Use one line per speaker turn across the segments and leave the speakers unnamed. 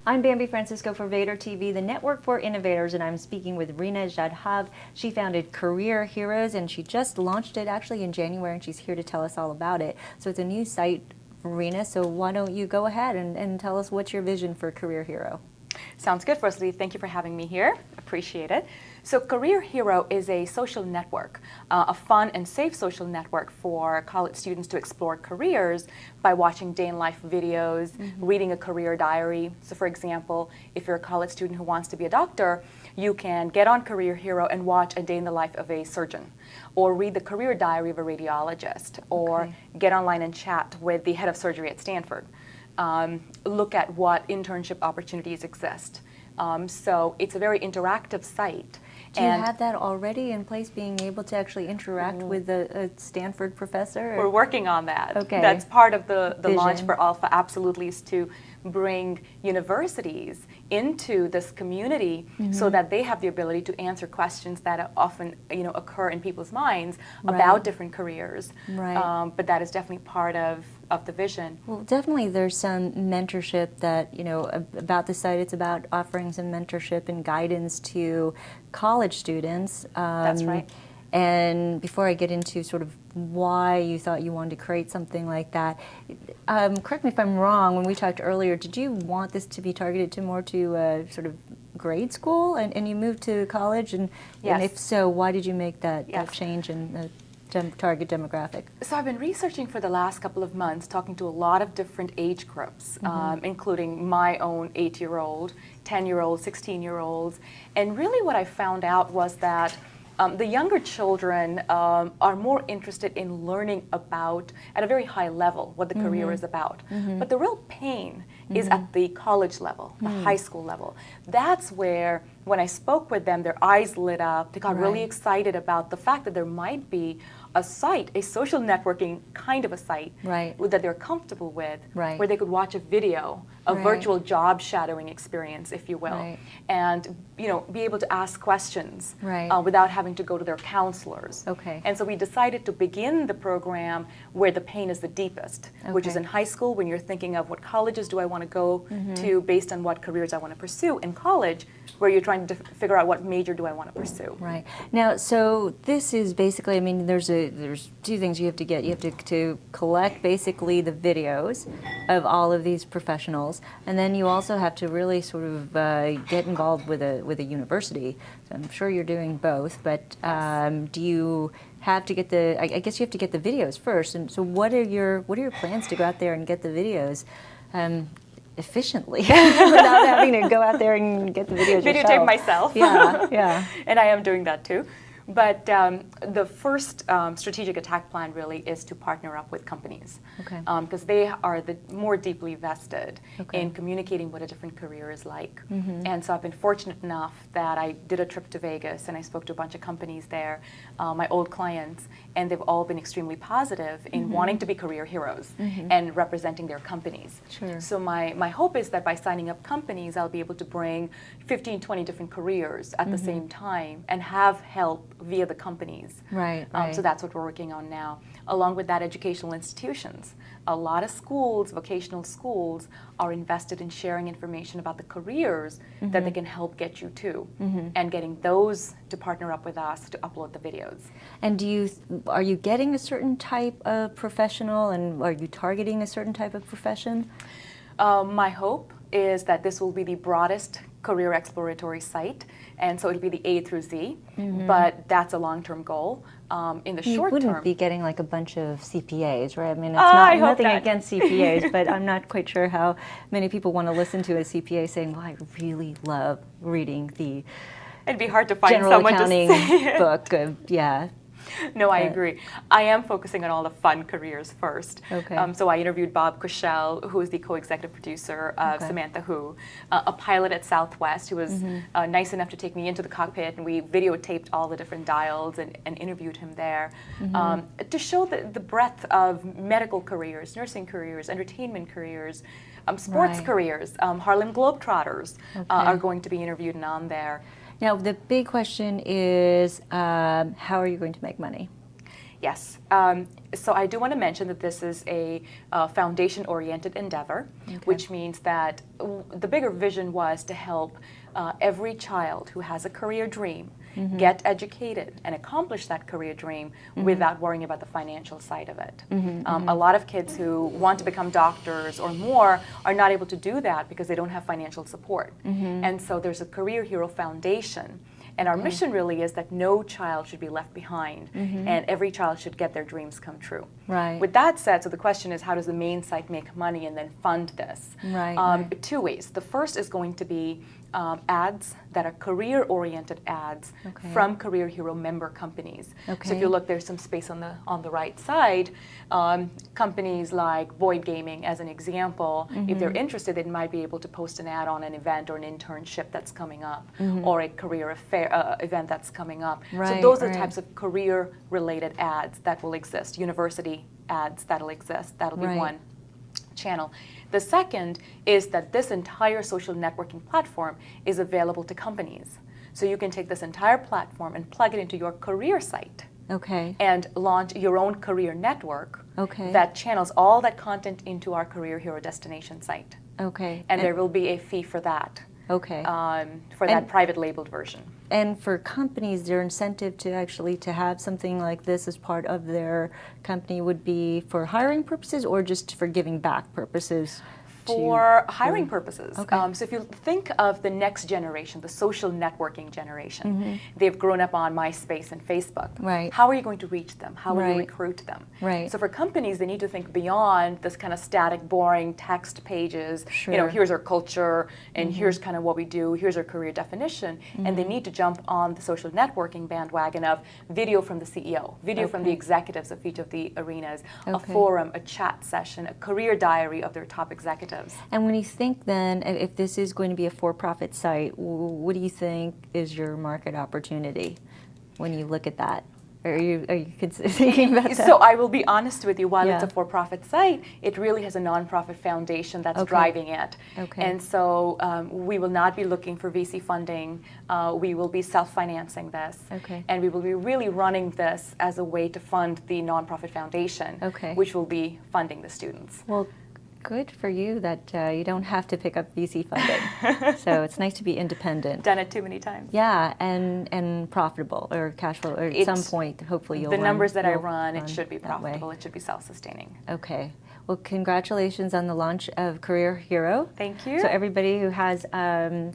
I'm Bambi Francisco for Vader TV, the network for innovators, and I'm speaking with Reena Jadhav. She founded Career Heroes, and she just launched it actually in January, and she's here to tell us all about it. So it's a new site, Reena, so why don't you go ahead and tell us what's your vision for Career Hero?
Sounds good. Firstly, thank you for having me here. Appreciate it. So Career Hero is a social network, a fun and safe social network for college students to explore careers by watching day-in-life videos, reading a career diary. So for example, if you're a college student who wants to be a doctor, you can get on Career Hero and watch a day in the life of a surgeon, or read the career diary of a radiologist, or get online and chat with the head of surgery at Stanford. Look at what internship opportunities exist. So it's a very interactive site.
Do you have that already in place, being able to actually interact with a Stanford professor?
We're working on that.
Okay.
That's part of the launch for Alpha, absolutely, is to bring universities into this community so that they have the ability to answer questions that often occur in people's minds about different careers.
Right.
But that is definitely part of the vision.
Well, definitely there's some mentorship that, about the site. It's about offering some mentorship and guidance to college students.
That's right.
And before I get into sort of why you thought you wanted to create something like that, correct me if I'm wrong, when we talked earlier, did you want this to be targeted to more to sort of grade school and you moved to college? And if so, why did you make that change in the target demographic?
So I've been researching for the last couple of months, talking to a lot of different age groups, including my own 8-year-old, 10-year-old, 16-year-olds. And really what I found out was that the younger children are more interested in learning about, at a very high level, what the career is about. But the real pain is at the college level, the high school level. That's where, when I spoke with them, their eyes lit up. They got really excited about the fact that there might be a site, a social networking kind of a site that they're comfortable with, where they could watch a video, a virtual job shadowing experience, if you will, and be able to ask questions without having to go to their counselors. And so we decided to begin the program where the pain is the deepest, which is in high school, when you're thinking of what colleges do I want to go to based on what careers I want to pursue. In college, where you're trying to figure out what major do I want to pursue.
Right. Now, so this is basically, I mean, there's two things you have to get. You have to collect basically the videos of all of these professionals, and then you also have to really sort of get involved with a university. So I'm sure you're doing both, but do you have to get I guess you have to get the videos first. And so what are your plans to go out there and get the videos efficiently without having to go out there and get the videos yourself?
Videotape myself.
Yeah.
And I am doing that too. But the first strategic attack plan really is to partner up with companies, because they are the more deeply vested in communicating what a different career is like. And so I've been fortunate enough that I did a trip to Vegas and I spoke to a bunch of companies there, my old clients, and they've all been extremely positive in wanting to be career heroes and representing their companies. So my hope is that by signing up companies, I'll be able to bring 15, 20 different careers at the same time and have help via the companies. So that's what we're working on now. Along with that, educational institutions. A lot of schools, vocational schools, are invested in sharing information about the careers that they can help get you to, and getting those to partner up with us to upload the videos.
And are you getting a certain type of professional, and are you targeting a certain type of profession?
My hope is that this will be the broadest career exploratory site, and so it'll be the A through Z, but that's a long-term goal. In the short term,
you wouldn't be getting like a bunch of CPAs, right? I mean, it's nothing against CPAs, but I'm not quite sure how many people want to listen to a CPA saying, well, I really love reading the
It'd be hard to find
general
someone
accounting
to say
book.
No, I agree. I am focusing on all the fun careers first. So I interviewed Bob Cushell, who is the co-executive producer of Samantha Who, a pilot at Southwest who was nice enough to take me into the cockpit, and we videotaped all the different dials and interviewed him there to show the breadth of medical careers, nursing careers, entertainment careers, sports careers. Harlem Globetrotters are going to be interviewed and on there.
Now, the big question is, how are you going to make money?
Yes. So I do want to mention that this is a foundation-oriented endeavor, which means that the bigger vision was to help every child who has a career dream get educated and accomplish that career dream without worrying about the financial side of it. A lot of kids who want to become doctors or more are not able to do that because they don't have financial support. And so there's a Career Hero Foundation. And our mission really is that no child should be left behind, and every child should get their dreams come true.
Right.
With that said, so the question is, how does the main site make money and then fund this?
Right.
Two ways. The first is going to be ads that are career-oriented ads from Career Hero member companies. So if you look, there's some space on the right side. Companies like Void Gaming, as an example, if they're interested, they might be able to post an ad on an event or an internship that's coming up, or a career affair event that's coming up.
Right,
so those are the types of career-related ads that will exist. University ads that'll exist. That'll be one channel. The second is that this entire social networking platform is available to companies. So you can take this entire platform and plug it into your career site. And launch your own career network that channels all that content into our Career Hero destination site. And there will be a fee for that. For that private labeled version.
And for companies, their incentive to actually to have something like this as part of their company would be for hiring purposes or just for giving back purposes?
For hiring purposes. So if you think of the next generation, the social networking generation, they've grown up on MySpace and Facebook. How are you going to reach them? How will you recruit them? So for companies, they need to think beyond this kind of static, boring text pages. You know, here's our culture, and here's kind of what we do, here's our career definition. And they need to jump on the social networking bandwagon of video from the CEO, video from the executives of each of the arenas, a forum, a chat session, a career diary of their top executives.
And when you think then, if this is going to be a for-profit site, what do you think is your market opportunity when you look at that? Are you thinking about that?
So I will be honest with you, while it's a for-profit site, it really has a nonprofit foundation that's driving it. And so we will not be looking for VC funding. We will be self-financing this. And we will be really running this as a way to fund the nonprofit foundation, which will be funding the students.
Well, good for you that you don't have to pick up VC funding. So it's nice to be independent.
Done it too many times.
Yeah, and profitable or cash flow. Or at some point, hopefully you'll
The numbers that I run, it should be profitable. It should be self-sustaining.
Okay. Well, congratulations on the launch of Career Hero.
Thank you.
So everybody who has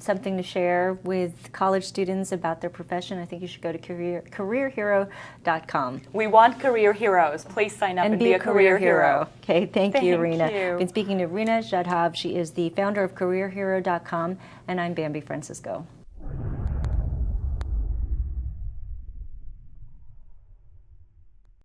something to share with college students about their profession, I think you should go to careerhero.com.
We want career heroes. Please sign up and be a career hero.
Okay, thank you, Reena.
You.
I've been speaking to Reena Jadhav. She is the founder of careerhero.com, and I'm Bambi Francisco.